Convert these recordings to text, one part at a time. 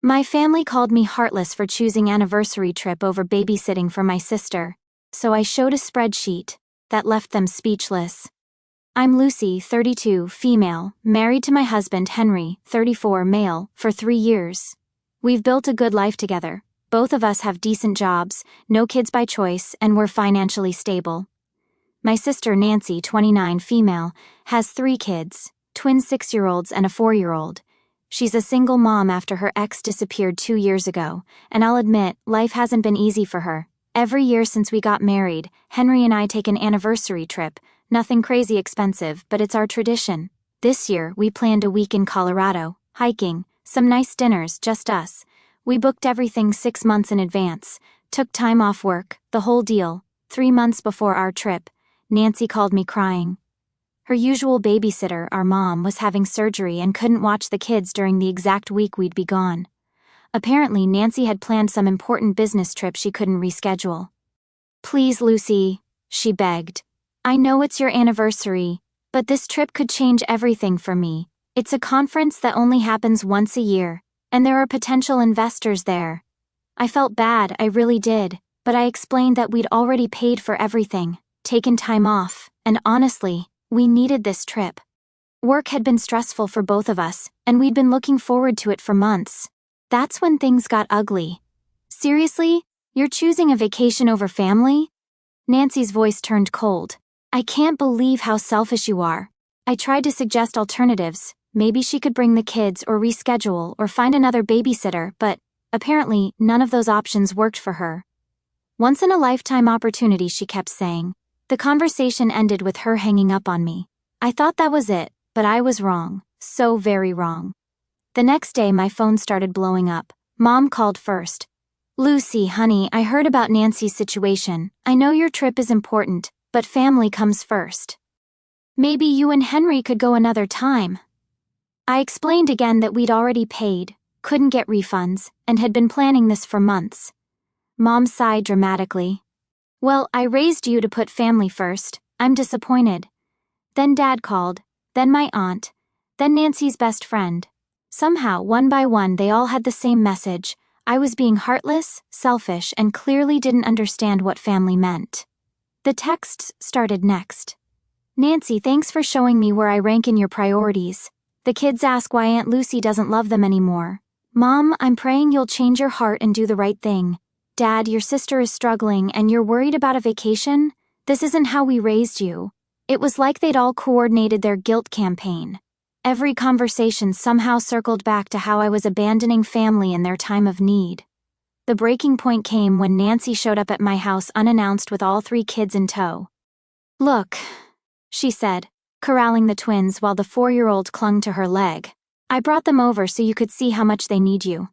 My family called me heartless for choosing anniversary trip over babysitting for my sister, so I showed a spreadsheet that left them speechless. I'm Lucy, 32, female, married to my husband Henry, 34, male, for 3 years. We've built a good life together. Both of us have decent jobs, no kids by choice, and we're financially stable. My sister Nancy, 29, female, has 3 kids, twin 6-year-olds and a 4-year-old. She's a single mom after her ex disappeared 2 years ago, and I'll admit, life hasn't been easy for her. Every year since we got married, Henry and I take an anniversary trip. Nothing crazy expensive, but it's our tradition. This year, we planned a week in Colorado, hiking, some nice dinners, just us. We booked everything 6 months in advance, took time off work, the whole deal. 3 months before our trip, Nancy called me crying. Her usual babysitter, our mom, was having surgery and couldn't watch the kids during the exact week we'd be gone. Apparently, Nancy had planned some important business trip she couldn't reschedule. "Please, Lucy," she begged. "I know it's your anniversary, but this trip could change everything for me. It's a conference that only happens once a year, and there are potential investors there." I felt bad, I really did, but I explained that we'd already paid for everything, taken time off, and honestly, we needed this trip. Work had been stressful for both of us, and we'd been looking forward to it for months. That's when things got ugly. "Seriously? You're choosing a vacation over family?" Nancy's voice turned cold. "I can't believe how selfish you are." I tried to suggest alternatives. Maybe she could bring the kids or reschedule or find another babysitter, but apparently none of those options worked for her. "Once-in-a-lifetime opportunity," she kept saying. The conversation ended with her hanging up on me. I thought that was it, but I was wrong, so very wrong. The next day my phone started blowing up. Mom called first. "Lucy, honey, I heard about Nancy's situation. I know your trip is important, but family comes first. Maybe you and Henry could go another time." I explained again that we'd already paid, couldn't get refunds, and had been planning this for months. Mom sighed dramatically. "Well, I raised you to put family first. I'm disappointed." Then Dad called, then my aunt, then Nancy's best friend. Somehow, one by one, they all had the same message. I was being heartless, selfish, and clearly didn't understand what family meant. The texts started next. "Nancy, thanks for showing me where I rank in your priorities. The kids ask why Aunt Lucy doesn't love them anymore. Mom, I'm praying you'll change your heart and do the right thing. Dad, your sister is struggling and you're worried about a vacation? This isn't how we raised you." It was like they'd all coordinated their guilt campaign. Every conversation somehow circled back to how I was abandoning family in their time of need. The breaking point came when Nancy showed up at my house unannounced with all 3 kids in tow. "Look," she said, corralling the twins while the 4-year-old clung to her leg. "I brought them over so you could see how much they need you.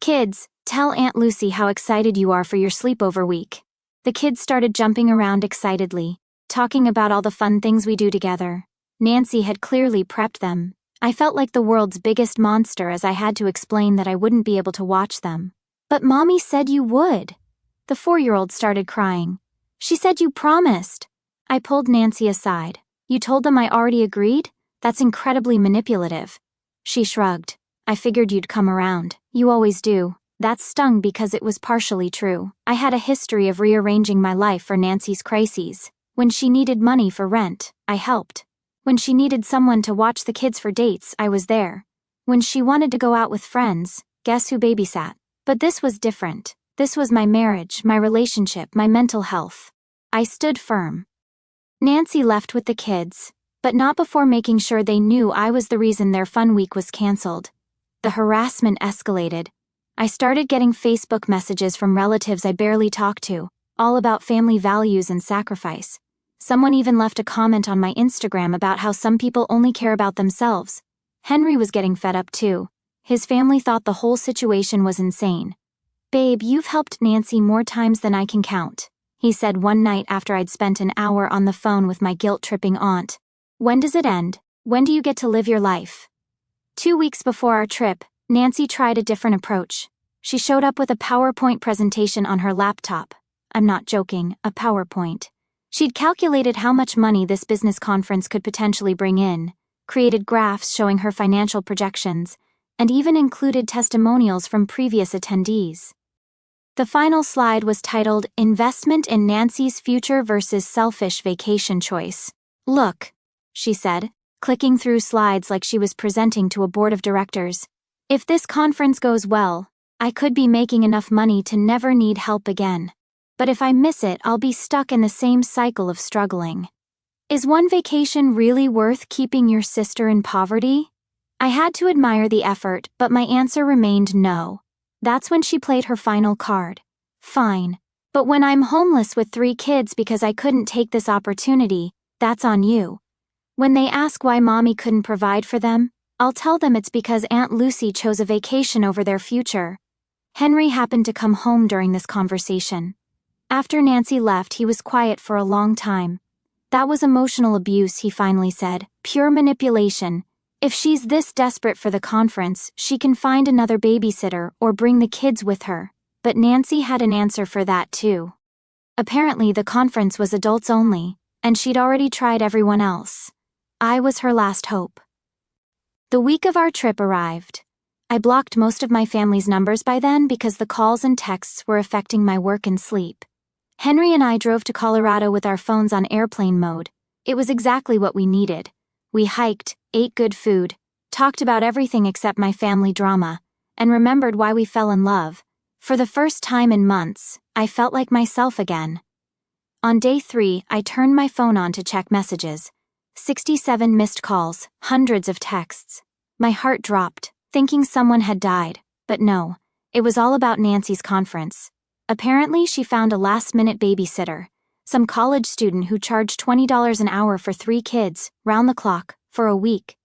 Kids, tell Aunt Lucy how excited you are for your sleepover week." The kids started jumping around excitedly, talking about all the fun things we do together. Nancy had clearly prepped them. I felt like the world's biggest monster as I had to explain that I wouldn't be able to watch them. "But Mommy said you would." The 4-year-old started crying. "She said you promised." I pulled Nancy aside. "You told them I already agreed? That's incredibly manipulative." She shrugged. "I figured you'd come around. You always do." That stung because it was partially true. I had a history of rearranging my life for Nancy's crises. When she needed money for rent, I helped. When she needed someone to watch the kids for dates, I was there. When she wanted to go out with friends, guess who babysat? But this was different. This was my marriage, my relationship, my mental health. I stood firm. Nancy left with the kids, but not before making sure they knew I was the reason their fun week was canceled. The harassment escalated. I started getting Facebook messages from relatives I barely talked to, all about family values and sacrifice. Someone even left a comment on my Instagram about how some people only care about themselves. Henry was getting fed up too. His family thought the whole situation was insane. "Babe, you've helped Nancy more times than I can count," he said one night after I'd spent an hour on the phone with my guilt-tripping aunt. "When does it end? When do you get to live your life?" 2 weeks before our trip, Nancy tried a different approach. She showed up with a PowerPoint presentation on her laptop. I'm not joking, a PowerPoint. She'd calculated how much money this business conference could potentially bring in, created graphs showing her financial projections, and even included testimonials from previous attendees. The final slide was titled Investment in Nancy's Future versus Selfish Vacation Choice. "Look," she said, clicking through slides like she was presenting to a board of directors. "If this conference goes well, I could be making enough money to never need help again. But if I miss it, I'll be stuck in the same cycle of struggling. Is one vacation really worth keeping your sister in poverty?" I had to admire the effort, but my answer remained no. That's when she played her final card. "Fine. But when I'm homeless with 3 kids because I couldn't take this opportunity, that's on you. When they ask why mommy couldn't provide for them, I'll tell them it's because Aunt Lucy chose a vacation over their future." Henry happened to come home during this conversation. After Nancy left, he was quiet for a long time. "That was emotional abuse," he finally said. "Pure manipulation. If she's this desperate for the conference, she can find another babysitter or bring the kids with her." But Nancy had an answer for that too. Apparently the conference was adults only, and she'd already tried everyone else. I was her last hope. The week of our trip arrived. I blocked most of my family's numbers by then because the calls and texts were affecting my work and sleep. Henry and I drove to Colorado with our phones on airplane mode. It was exactly what we needed. We hiked, ate good food, talked about everything except my family drama, and remembered why we fell in love. For the first time in months, I felt like myself again. On day 3, I turned my phone on to check messages. 67 missed calls, hundreds of texts. My heart dropped, thinking someone had died, but no, it was all about Nancy's conference. Apparently she found a last-minute babysitter, some college student who charged $20 an hour for 3 kids, round the clock, for a week.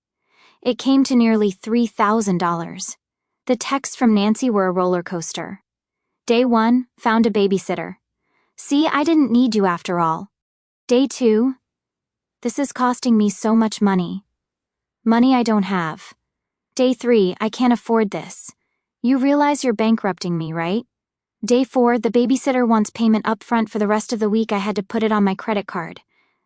It came to nearly $3,000. The texts from Nancy were a roller coaster. Day 1, found a babysitter. "See, I didn't need you after all." Day 2, "This is costing me so much money. Money I don't have." Day 3, "I can't afford this. You realize you're bankrupting me, right?" Day 4, "The babysitter wants payment upfront for the rest of the week. I had to put it on my credit card."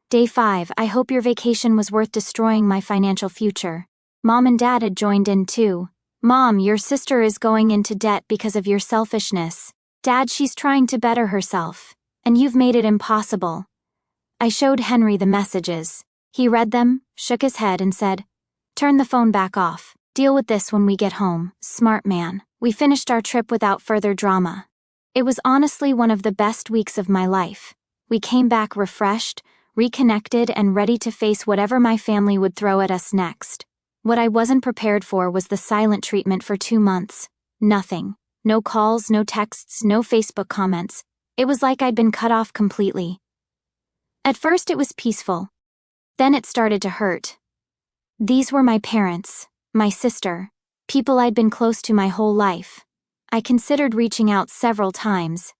Day 5, "I hope your vacation was worth destroying my financial future." Mom and Dad had joined in too. "Mom, your sister is going into debt because of your selfishness." "Dad, she's trying to better herself, and you've made it impossible." I showed Henry the messages. He read them, shook his head, and said, "Turn the phone back off. Deal with this when we get home." Smart man. We finished our trip without further drama. It was honestly one of the best weeks of my life. We came back refreshed, reconnected, and ready to face whatever my family would throw at us next. What I wasn't prepared for was the silent treatment for 2 months. Nothing. No calls, no texts, no Facebook comments. It was like I'd been cut off completely. At first it was peaceful. Then it started to hurt. These were my parents, my sister, people I'd been close to my whole life. I considered reaching out several times.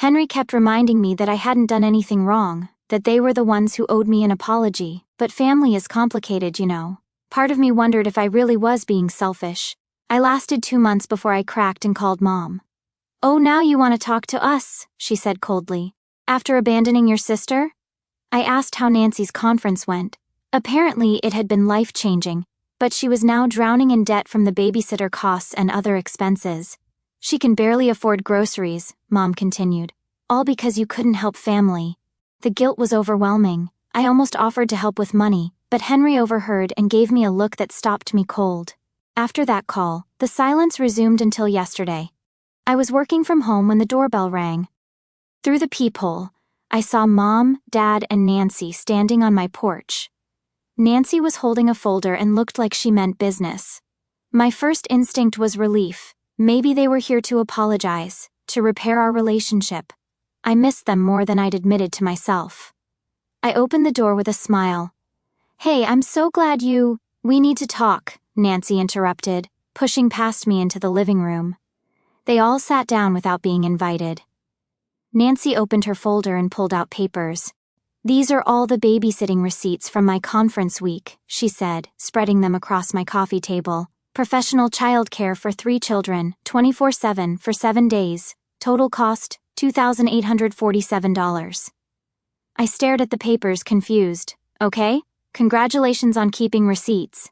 Henry kept reminding me that I hadn't done anything wrong, that they were the ones who owed me an apology. But family is complicated, you know. Part of me wondered if I really was being selfish. I lasted 2 months before I cracked and called Mom. "Oh, now you want to talk to us," she said coldly. "After abandoning your sister?" I asked how Nancy's conference went. Apparently it had been life-changing, but she was now drowning in debt from the babysitter costs and other expenses. "She can barely afford groceries," Mom continued. "All because you couldn't help family." The guilt was overwhelming. I almost offered to help with money, but Henry overheard and gave me a look that stopped me cold. After that call, the silence resumed until yesterday. I was working from home when the doorbell rang. Through the peephole, I saw Mom, Dad, and Nancy standing on my porch. Nancy was holding a folder and looked like she meant business. My first instinct was relief. Maybe they were here to apologize, to repair our relationship. I missed them more than I'd admitted to myself. I opened the door with a smile. "Hey, I'm so glad we need to talk," Nancy interrupted, pushing past me into the living room. They all sat down without being invited. Nancy opened her folder and pulled out papers. "These are all the babysitting receipts from my conference week," she said, spreading them across my coffee table. "Professional childcare for 3 children, 24/7 for 7 days. Total cost, $2,847. I stared at the papers, confused. "Okay, congratulations on keeping receipts."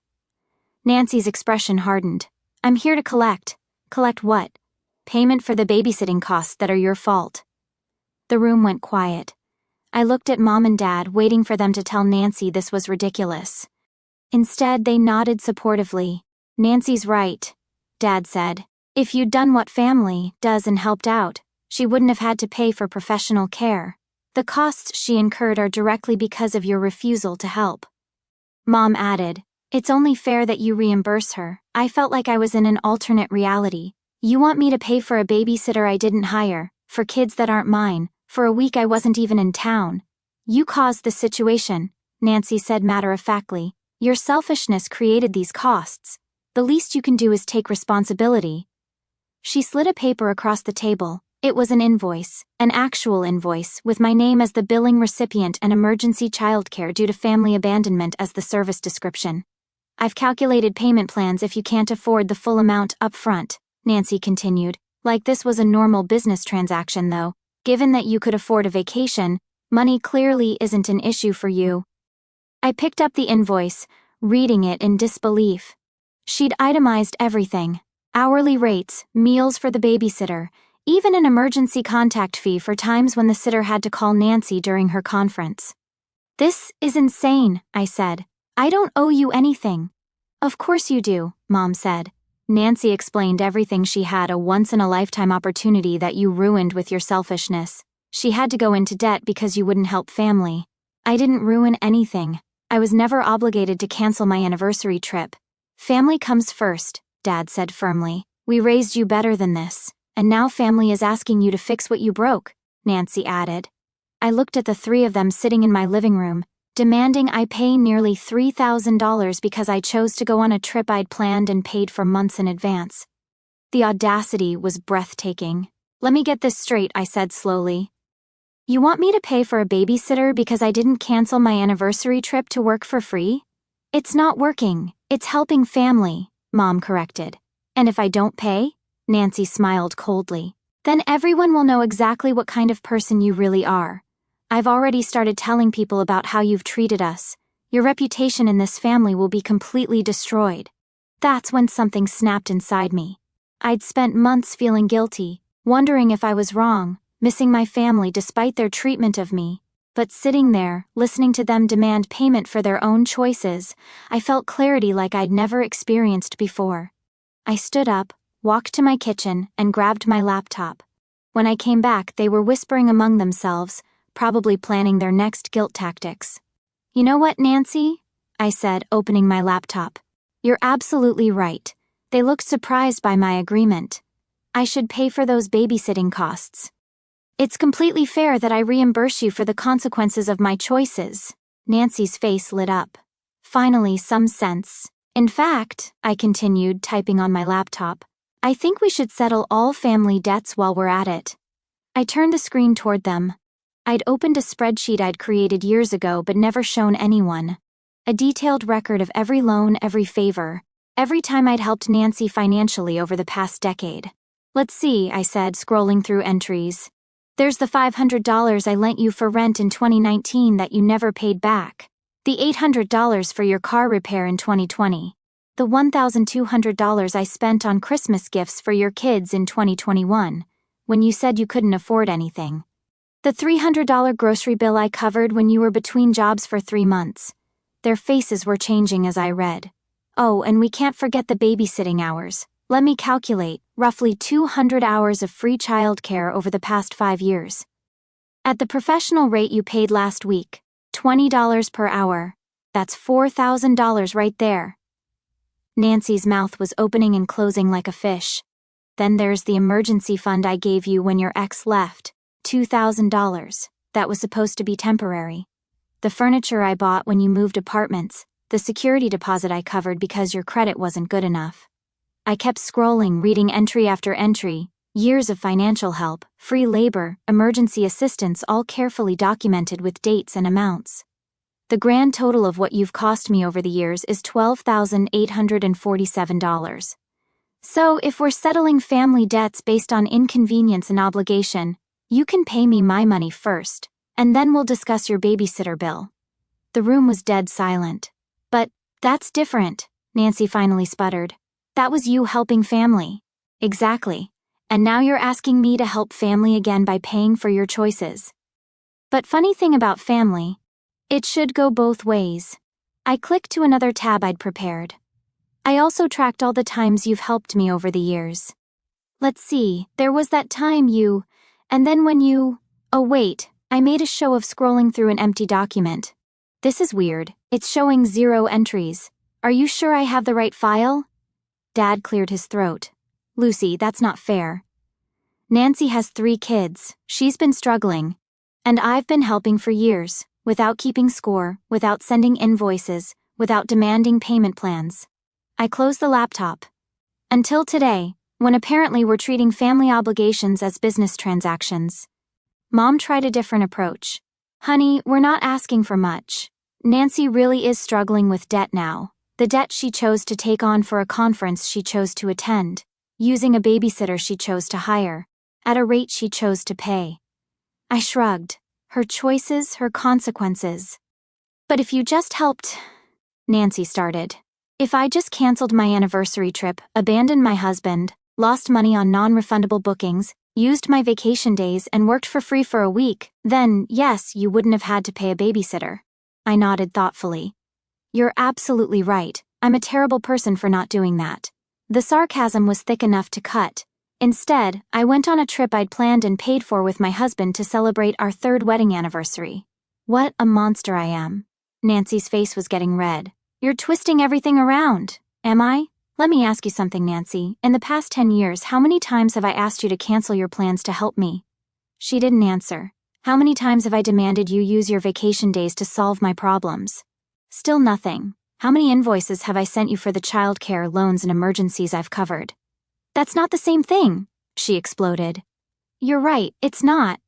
Nancy's expression hardened. I'm here to collect. Collect what? Payment for the babysitting costs that are your fault. The room went quiet. I looked at Mom and Dad, waiting for them to tell Nancy this was ridiculous. Instead, they nodded supportively. Nancy's right, Dad said. If you'd done what family does and helped out, she wouldn't have had to pay for professional care. The costs she incurred are directly because of your refusal to help. Mom added, it's only fair that you reimburse her. I felt like I was in an alternate reality. You want me to pay for a babysitter I didn't hire, for kids that aren't mine, for a week I wasn't even in town. You caused the situation, Nancy said matter-of-factly. Your selfishness created these costs. The least you can do is take responsibility. She slid a paper across the table. It was an invoice, an actual invoice, with my name as the billing recipient and emergency childcare due to family abandonment as the service description. I've calculated payment plans if you can't afford the full amount up front, Nancy continued. Like this was a normal business transaction though. Given that you could afford a vacation, money clearly isn't an issue for you. I picked up the invoice, reading it in disbelief. She'd itemized everything. Hourly rates, meals for the babysitter, even an emergency contact fee for times when the sitter had to call Nancy during her conference. This is insane, I said. I don't owe you anything. Of course you do, Mom said. Nancy explained everything. She had a once-in-a-lifetime opportunity that you ruined with your selfishness. She had to go into debt because you wouldn't help family. I didn't ruin anything. I was never obligated to cancel my anniversary trip. Family comes first, Dad said firmly. We raised you better than this. And now family is asking you to fix what you broke, Nancy added. I looked at the three of them sitting in my living room, demanding I pay nearly $3,000 because I chose to go on a trip I'd planned and paid for months in advance. The audacity was breathtaking. Let me get this straight, I said slowly. You want me to pay for a babysitter because I didn't cancel my anniversary trip to work for free? It's not working. It's helping family, Mom corrected. And if I don't pay? Nancy smiled coldly. Then everyone will know exactly what kind of person you really are. I've already started telling people about how you've treated us. Your reputation in this family will be completely destroyed. That's when something snapped inside me. I'd spent months feeling guilty, wondering if I was wrong, missing my family despite their treatment of me. But sitting there, listening to them demand payment for their own choices, I felt clarity like I'd never experienced before. I stood up, walked to my kitchen, and grabbed my laptop. When I came back, they were whispering among themselves, probably planning their next guilt tactics. You know what, Nancy? I said, opening my laptop. You're absolutely right. They looked surprised by my agreement. I should pay for those babysitting costs. It's completely fair that I reimburse you for the consequences of my choices. Nancy's face lit up. Finally, some sense. In fact, I continued, typing on my laptop, I think we should settle all family debts while we're at it. I turned the screen toward them. I'd opened a spreadsheet I'd created years ago but never shown anyone. A detailed record of every loan, every favor, every time I'd helped Nancy financially over the past decade. Let's see, I said, scrolling through entries. There's the $500 I lent you for rent in 2019 that you never paid back. The $800 for your car repair in 2020. The $1,200 I spent on Christmas gifts for your kids in 2021, when you said you couldn't afford anything. The $300 grocery bill I covered when you were between jobs for 3 months. Their faces were changing as I read. Oh, and we can't forget the babysitting hours. Let me calculate, roughly 200 hours of free childcare over the past 5 years. At the professional rate you paid last week, $20 per hour. That's $4,000 right there. Nancy's mouth was opening and closing like a fish. Then there's the emergency fund I gave you when your ex left, $2,000. That was supposed to be temporary. The furniture I bought when you moved apartments, the security deposit I covered because your credit wasn't good enough. I kept scrolling, reading entry after entry, years of financial help, free labor, emergency assistance, all carefully documented with dates and amounts. The grand total of what you've cost me over the years is $12,847. So if we're settling family debts based on inconvenience and obligation, you can pay me my money first, and then we'll discuss your babysitter bill. The room was dead silent. But that's different, Nancy finally sputtered. That was you helping family. Exactly. And now you're asking me to help family again by paying for your choices. But funny thing about family, it should go both ways. I clicked to another tab I'd prepared. I also tracked all the times you've helped me over the years. Let's see, there was that time you, and then when you, oh wait, I made a show of scrolling through an empty document. This is weird, it's showing 0 entries. Are you sure I have the right file? Dad cleared his throat. Lucy, that's not fair. Nancy has 3 kids, she's been struggling. And I've been helping for years, without keeping score, without sending invoices, without demanding payment plans. I closed the laptop. Until today, when apparently we're treating family obligations as business transactions. Mom tried a different approach. Honey, we're not asking for much. Nancy really is struggling with debt now. The debt she chose to take on for a conference she chose to attend, using a babysitter she chose to hire, at a rate she chose to pay. I shrugged. Her choices, her consequences. But if you just helped, Nancy started. If I just canceled my anniversary trip, abandoned my husband, lost money on non-refundable bookings, used my vacation days and worked for free for a week, then, yes, you wouldn't have had to pay a babysitter. I nodded thoughtfully. You're absolutely right. I'm a terrible person for not doing that. The sarcasm was thick enough to cut. Instead, I went on a trip I'd planned and paid for with my husband to celebrate our 3rd wedding anniversary. What a monster I am. Nancy's face was getting red. You're twisting everything around. Am I? Let me ask you something, Nancy. In the past 10 years, how many times have I asked you to cancel your plans to help me? She didn't answer. How many times have I demanded you use your vacation days to solve my problems? Still nothing. How many invoices have I sent you for the childcare, loans, and emergencies I've covered? That's not the same thing, she exploded. You're right, it's not.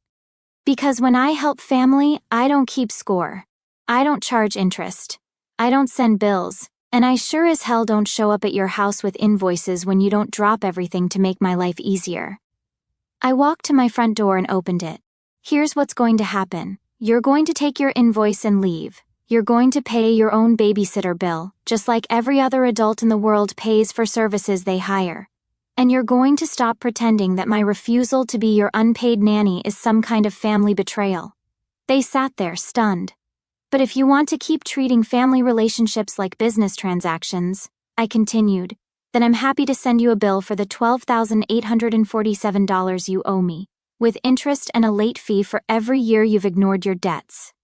Because when I help family, I don't keep score. I don't charge interest. I don't send bills, and I sure as hell don't show up at your house with invoices when you don't drop everything to make my life easier. I walked to my front door and opened it. Here's what's going to happen. You're going to take your invoice and leave. You're going to pay your own babysitter bill, just like every other adult in the world pays for services they hire. And you're going to stop pretending that my refusal to be your unpaid nanny is some kind of family betrayal. They sat there, stunned. But if you want to keep treating family relationships like business transactions, I continued, then I'm happy to send you a bill for the $12,847 you owe me, with interest and a late fee for every year you've ignored your debts.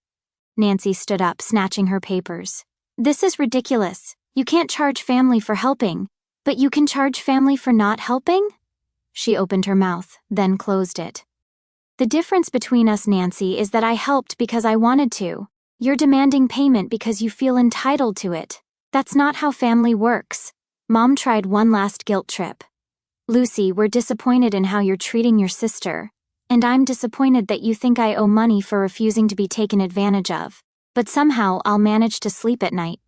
Nancy stood up, snatching her papers. This is ridiculous. You can't charge family for helping. But you can charge family for not helping? She opened her mouth, then closed it. The difference between us, Nancy, is that I helped because I wanted to. You're demanding payment because you feel entitled to it. That's not how family works. Mom tried one last guilt trip. Lucy, we're disappointed in how you're treating your sister. And I'm disappointed that you think I owe money for refusing to be taken advantage of. But somehow I'll manage to sleep at night.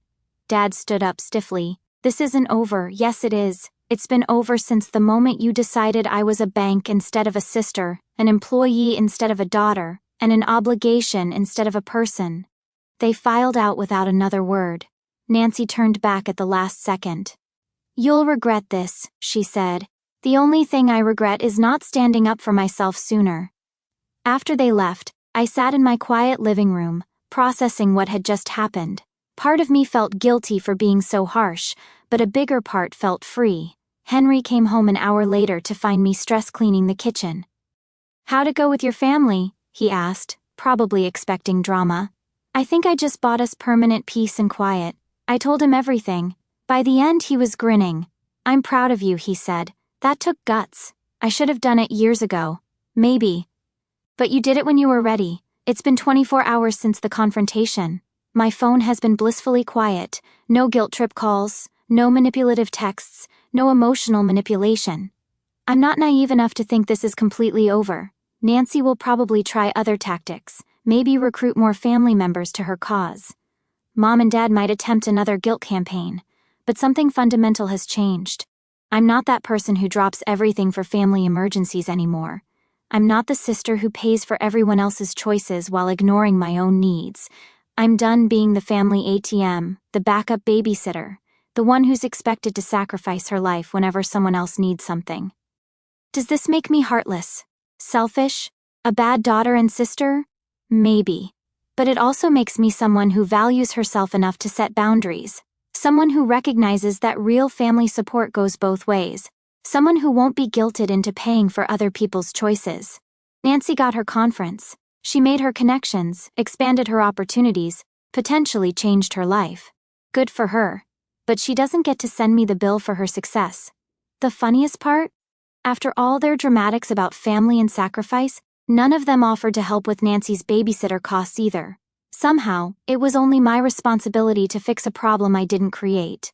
Dad stood up stiffly. This isn't over. Yes, it is. It's been over since the moment you decided I was a bank instead of a sister, an employee instead of a daughter, and an obligation instead of a person. They filed out without another word. Nancy turned back at the last second. You'll regret this, she said. The only thing I regret is not standing up for myself sooner. After they left, I sat in my quiet living room, processing what had just happened. Part of me felt guilty for being so harsh, but a bigger part felt free. Henry came home an hour later to find me stress cleaning the kitchen. How'd it go with your family? He asked, probably expecting drama. I think I just bought us permanent peace and quiet. I told him everything. By the end he was grinning. I'm proud of you, he said. That took guts. I should have done it years ago. Maybe. But you did it when you were ready. It's been 24 hours since the confrontation. My phone has been blissfully quiet, no guilt trip calls, no manipulative texts, no emotional manipulation. I'm not naive enough to think this is completely over. Nancy will probably try other tactics, maybe recruit more family members to her cause. Mom and Dad might attempt another guilt campaign, but something fundamental has changed. I'm not that person who drops everything for family emergencies anymore. I'm not the sister who pays for everyone else's choices while ignoring my own needs. I'm done being the family ATM, the backup babysitter, the one who's expected to sacrifice her life whenever someone else needs something. Does this make me heartless? Selfish? A bad daughter and sister? Maybe. But it also makes me someone who values herself enough to set boundaries. Someone who recognizes that real family support goes both ways. Someone who won't be guilted into paying for other people's choices. Nancy got her conference. She made her connections, expanded her opportunities, potentially changed her life. Good for her. But she doesn't get to send me the bill for her success. The funniest part? After all their dramatics about family and sacrifice, none of them offered to help with Nancy's babysitter costs either. Somehow, it was only my responsibility to fix a problem I didn't create.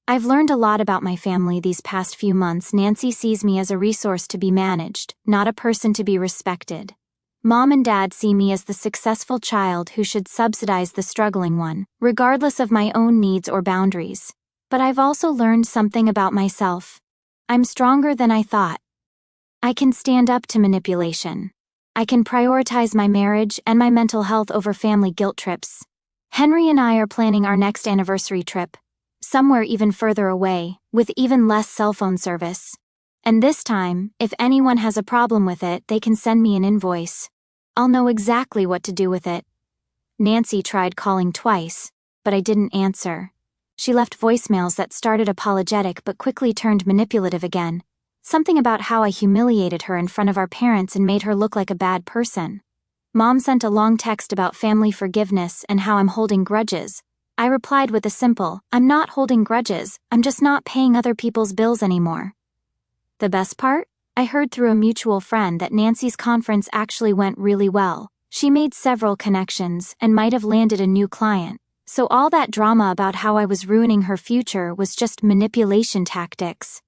I've learned a lot about my family these past few months. Nancy sees me as a resource to be managed, not a person to be respected. Mom and Dad see me as the successful child who should subsidize the struggling one, regardless of my own needs or boundaries. But I've also learned something about myself. I'm stronger than I thought. I can stand up to manipulation. I can prioritize my marriage and my mental health over family guilt trips. Henry and I are planning our next anniversary trip, somewhere even further away, with even less cell phone service. And this time, if anyone has a problem with it, they can send me an invoice. I'll know exactly what to do with it. Nancy tried calling twice, but I didn't answer. She left voicemails that started apologetic but quickly turned manipulative again. Something about how I humiliated her in front of our parents and made her look like a bad person. Mom sent a long text about family forgiveness and how I'm holding grudges. I replied with a simple, "I'm not holding grudges, I'm just not paying other people's bills anymore." The best part? I heard through a mutual friend that Nancy's conference actually went really well. She made several connections and might have landed a new client. So all that drama about how I was ruining her future was just manipulation tactics.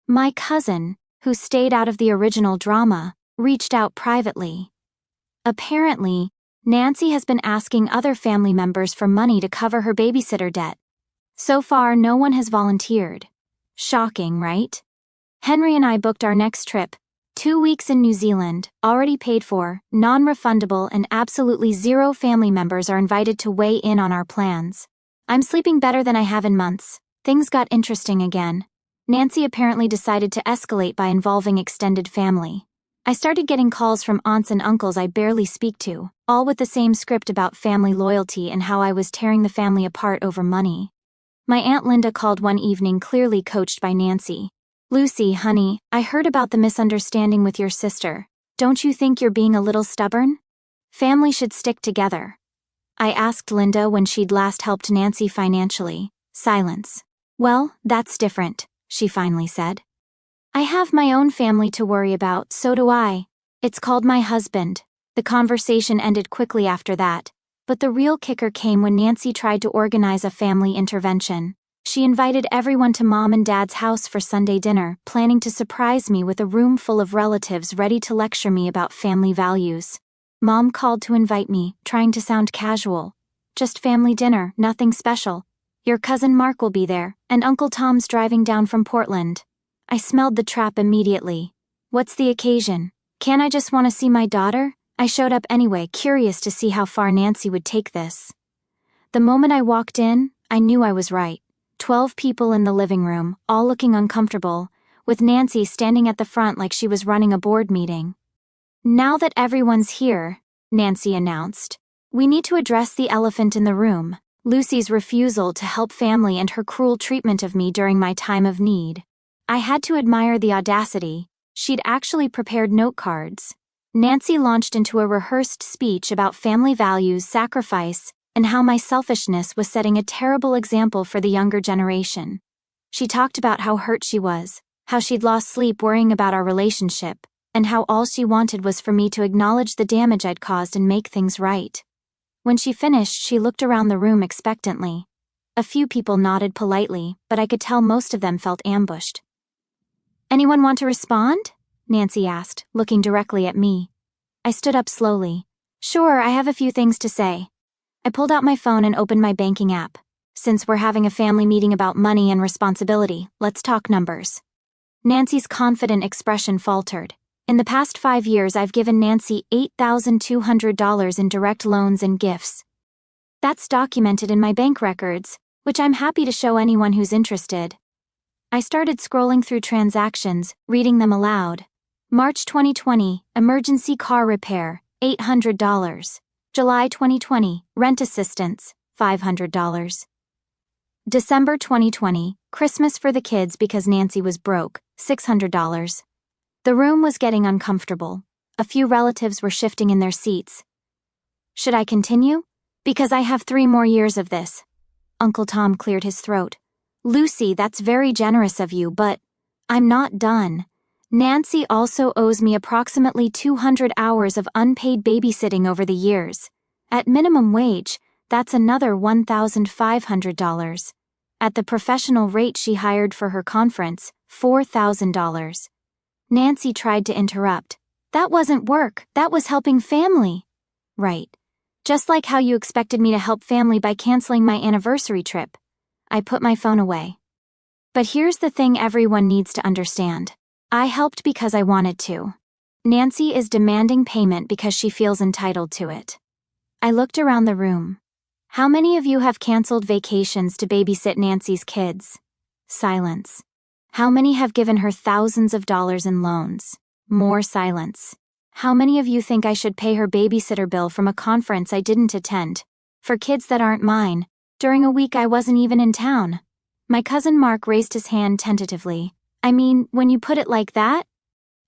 My cousin, who stayed out of the original drama, reached out privately. Apparently, Nancy has been asking other family members for money to cover her babysitter debt. So far, no one has volunteered. Shocking, right? Henry and I booked our next trip, 2 weeks in New Zealand, already paid for, non-refundable, and absolutely zero family members are invited to weigh in on our plans. I'm sleeping better than I have in months. Things got interesting again. Nancy apparently decided to escalate by involving extended family. I started getting calls from aunts and uncles I barely speak to, all with the same script about family loyalty and how I was tearing the family apart over money. My Aunt Linda called one evening, clearly coached by Nancy. "Lucy, honey, I heard about the misunderstanding with your sister. Don't you think you're being a little stubborn? Family should stick together." I asked Linda when she'd last helped Nancy financially. Silence. "Well, that's different," she finally said. "I have my own family to worry about, so do I. It's called my husband." The conversation ended quickly after that, but the real kicker came when Nancy tried to organize a family intervention. She invited everyone to Mom and Dad's house for Sunday dinner, planning to surprise me with a room full of relatives ready to lecture me about family values. Mom called to invite me, trying to sound casual. "Just family dinner, nothing special. Your cousin Mark will be there, and Uncle Tom's driving down from Portland." I smelled the trap immediately. "What's the occasion? Can't I just want to see my daughter?" I showed up anyway, curious to see how far Nancy would take this. The moment I walked in, I knew I was right. 12 people in the living room, all looking uncomfortable, with Nancy standing at the front like she was running a board meeting. "Now that everyone's here," Nancy announced, "we need to address the elephant in the room, Lucy's refusal to help family and her cruel treatment of me during my time of need." I had to admire the audacity. She'd actually prepared note cards. Nancy launched into a rehearsed speech about family values, sacrifice, and how my selfishness was setting a terrible example for the younger generation. She talked about how hurt she was, how she'd lost sleep worrying about our relationship, and how all she wanted was for me to acknowledge the damage I'd caused and make things right. When she finished, she looked around the room expectantly. A few people nodded politely, but I could tell most of them felt ambushed. "Anyone want to respond?" Nancy asked, looking directly at me. I stood up slowly. "Sure, I have a few things to say." I pulled out my phone and opened my banking app. "Since we're having a family meeting about money and responsibility, let's talk numbers." Nancy's confident expression faltered. "In the past 5 years, I've given Nancy $8,200 in direct loans and gifts. That's documented in my bank records. which I'm happy to show anyone who's interested. I started scrolling through transactions, reading them aloud. March 2020, emergency car repair, $800. July 2020, rent assistance, $500. December 2020, Christmas for the kids because Nancy was broke, $600. The room was getting uncomfortable. A few relatives were shifting in their seats. Should I continue? Because I have 3 more years of this. Uncle Tom cleared his throat. Lucy, that's very generous of you, but I'm not done. Nancy also owes me approximately 200 hours of unpaid babysitting over the years. At minimum wage, that's another $1,500. At the professional rate she hired for her conference, $4,000. Nancy tried to interrupt. That wasn't work, that was helping family. Right. Just like how you expected me to help family by canceling my anniversary trip. I put my phone away. But here's the thing everyone needs to understand. I helped because I wanted to. Nancy is demanding payment because she feels entitled to it. I looked around the room. How many of you have canceled vacations to babysit Nancy's kids? Silence. How many have given her thousands of dollars in loans? More silence. How many of you think I should pay her babysitter bill from a conference I didn't attend? For kids that aren't mine, during a week I wasn't even in town. My cousin Mark raised his hand tentatively. I mean, when you put it like that?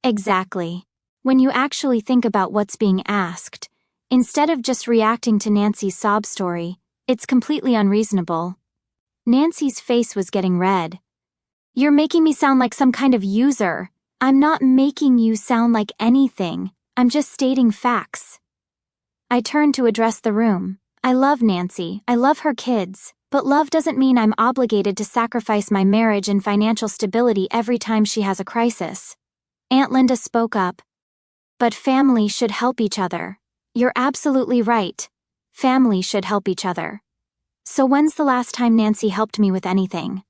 Exactly. When you actually think about what's being asked, instead of just reacting to Nancy's sob story, it's completely unreasonable. Nancy's face was getting red. You're making me sound like some kind of user. I'm not making you sound like anything. I'm just stating facts. I turned to address the room. I love Nancy. I love her kids. But love doesn't mean I'm obligated to sacrifice my marriage and financial stability every time she has a crisis. Aunt Linda spoke up. But family should help each other. You're absolutely right. Family should help each other. So when's the last time Nancy helped me with anything?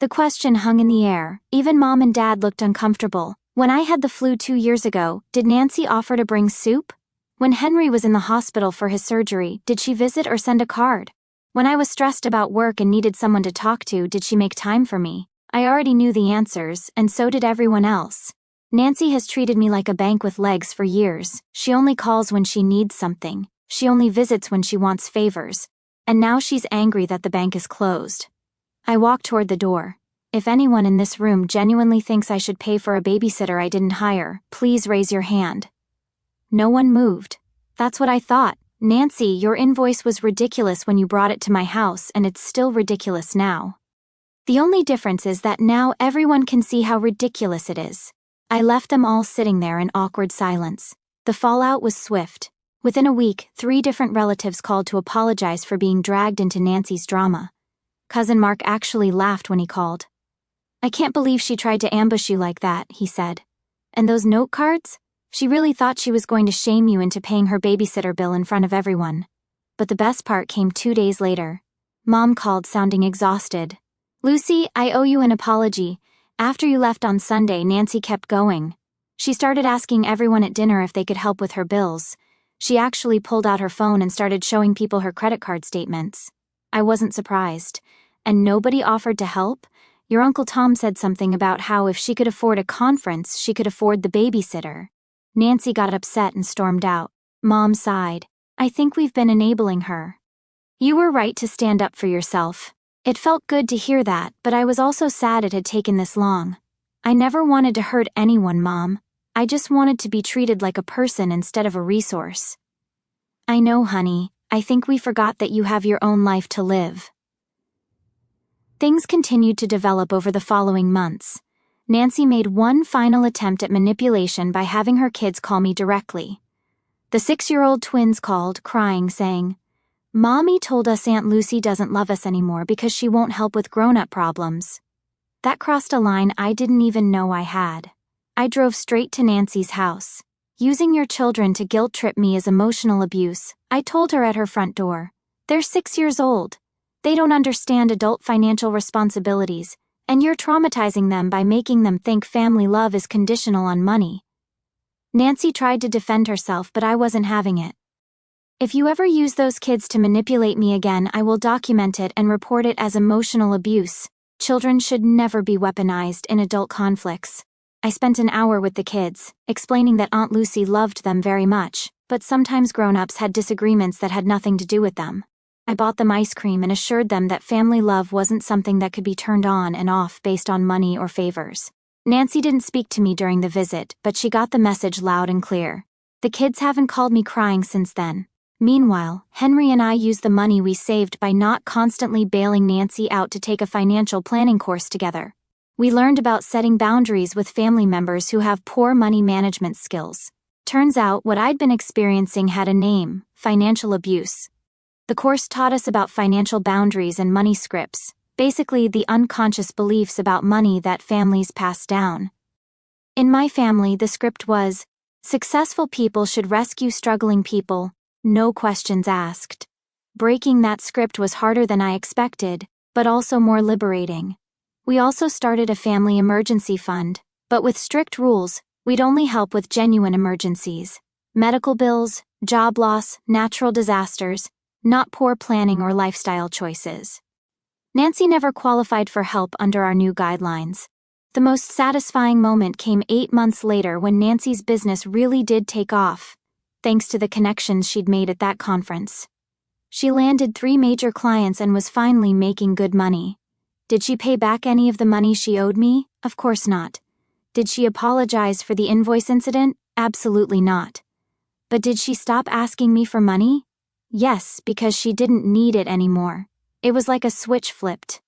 The question hung in the air. Even Mom and Dad looked uncomfortable. When I had the flu 2 years ago, did Nancy offer to bring soup? When Henry was in the hospital for his surgery, did she visit or send a card? When I was stressed about work and needed someone to talk to, did she make time for me? I already knew the answers, and so did everyone else. Nancy has treated me like a bank with legs for years. She only calls when she needs something. She only visits when she wants favors. And now she's angry that the bank is closed. I walked toward the door. If anyone in this room genuinely thinks I should pay for a babysitter I didn't hire, please raise your hand. No one moved. That's what I thought. Nancy, your invoice was ridiculous when you brought it to my house, and it's still ridiculous now. The only difference is that now everyone can see how ridiculous it is. I left them all sitting there in awkward silence. The fallout was swift. Within a week, 3 different relatives called to apologize for being dragged into Nancy's drama. Cousin Mark actually laughed when he called. I can't believe she tried to ambush you like that, he said. And those note cards? She really thought she was going to shame you into paying her babysitter bill in front of everyone. But the best part came 2 days later. Mom called sounding exhausted. Lucy, I owe you an apology. After you left on Sunday, Nancy kept going. She started asking everyone at dinner if they could help with her bills. She actually pulled out her phone and started showing people her credit card statements. I wasn't surprised. And nobody offered to help? Your Uncle Tom said something about how if she could afford a conference, she could afford the babysitter. Nancy got upset and stormed out. Mom sighed. I think we've been enabling her. You were right to stand up for yourself. It felt good to hear that, but I was also sad it had taken this long. I never wanted to hurt anyone, Mom. I just wanted to be treated like a person instead of a resource. I know, honey. I think we forgot that you have your own life to live. Things continued to develop over the following months. Nancy made one final attempt at manipulation by having her kids call me directly. The 6-year-old twins called, crying, saying, Mommy told us Aunt Lucy doesn't love us anymore because she won't help with grown-up problems. That crossed a line I didn't even know I had. I drove straight to Nancy's house. Using your children to guilt-trip me is emotional abuse, I told her at her front door. They're 6 years old. They don't understand adult financial responsibilities, and you're traumatizing them by making them think family love is conditional on money. Nancy tried to defend herself, but I wasn't having it. If you ever use those kids to manipulate me again, I will document it and report it as emotional abuse. Children should never be weaponized in adult conflicts. I spent an hour with the kids, explaining that Aunt Lucy loved them very much, but sometimes grown-ups had disagreements that had nothing to do with them. I bought them ice cream and assured them that family love wasn't something that could be turned on and off based on money or favors. Nancy didn't speak to me during the visit, but she got the message loud and clear. The kids haven't called me crying since then. Meanwhile, Henry and I used the money we saved by not constantly bailing Nancy out to take a financial planning course together. We learned about setting boundaries with family members who have poor money management skills. Turns out what I'd been experiencing had a name: financial abuse. The course taught us about financial boundaries and money scripts, basically the unconscious beliefs about money that families pass down. In my family, the script was, successful people should rescue struggling people, no questions asked. Breaking that script was harder than I expected, but also more liberating. We also started a family emergency fund, but with strict rules. We'd only help with genuine emergencies. Medical bills, job loss, natural disasters, not poor planning or lifestyle choices. Nancy never qualified for help under our new guidelines. The most satisfying moment came 8 months later when Nancy's business really did take off, thanks to the connections she'd made at that conference. She landed 3 major clients and was finally making good money. Did she pay back any of the money she owed me? Of course not. Did she apologize for the invoice incident? Absolutely not. But did she stop asking me for money? Yes, because she didn't need it anymore. It was like a switch flipped.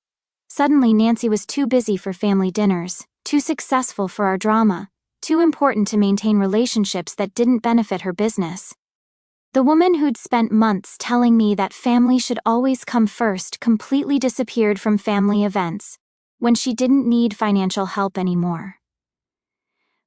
Suddenly Nancy was too busy for family dinners, too successful for our drama, too important to maintain relationships that didn't benefit her business. The woman who'd spent months telling me that family should always come first completely disappeared from family events when she didn't need financial help anymore.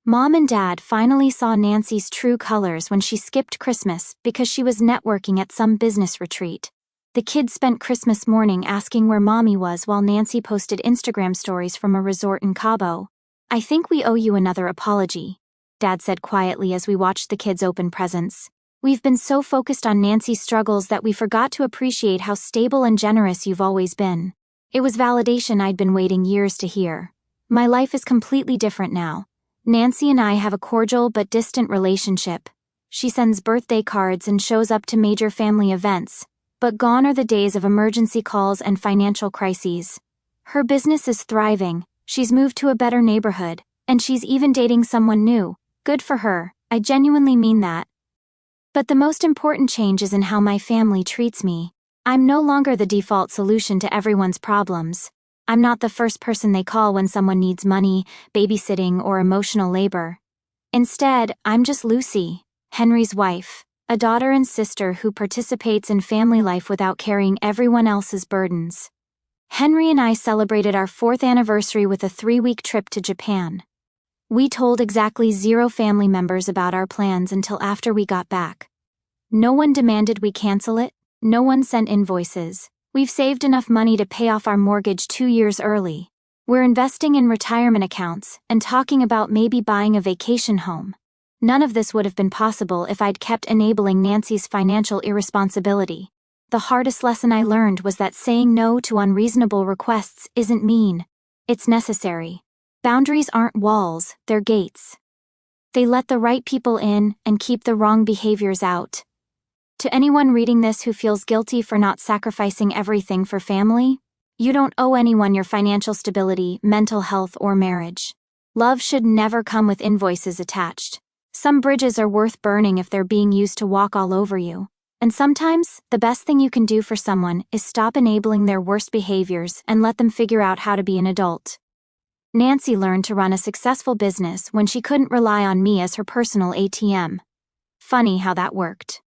Mom and Dad finally saw Nancy's true colors when she skipped Christmas because she was networking at some business retreat. The kids spent Christmas morning asking where Mommy was while Nancy posted Instagram stories from a resort in Cabo. I think we owe you another apology, Dad said quietly as we watched the kids open presents. We've been so focused on Nancy's struggles that we forgot to appreciate how stable and generous you've always been. It was validation I'd been waiting years to hear. My life is completely different now. Nancy and I have a cordial but distant relationship. She sends birthday cards and shows up to major family events, but gone are the days of emergency calls and financial crises. Her business is thriving, she's moved to a better neighborhood, and she's even dating someone new. Good for her, I genuinely mean that. But the most important change is in how my family treats me. I'm no longer the default solution to everyone's problems. I'm not the first person they call when someone needs money, babysitting, or emotional labor. Instead, I'm just Lucy, Henry's wife, a daughter and sister who participates in family life without carrying everyone else's burdens. Henry and I celebrated our 4th anniversary with a 3-week trip to Japan. We told exactly 0 family members about our plans until after we got back. No one demanded we cancel it, no one sent invoices. We've saved enough money to pay off our mortgage 2 years early. We're investing in retirement accounts and talking about maybe buying a vacation home. None of this would have been possible if I'd kept enabling Nancy's financial irresponsibility. The hardest lesson I learned was that saying no to unreasonable requests isn't mean. It's necessary. Boundaries aren't walls, they're gates. They let the right people in and keep the wrong behaviors out. To anyone reading this who feels guilty for not sacrificing everything for family, you don't owe anyone your financial stability, mental health, or marriage. Love should never come with invoices attached. Some bridges are worth burning if they're being used to walk all over you. And sometimes, the best thing you can do for someone is stop enabling their worst behaviors and let them figure out how to be an adult. Nancy learned to run a successful business when she couldn't rely on me as her personal ATM. Funny how that worked.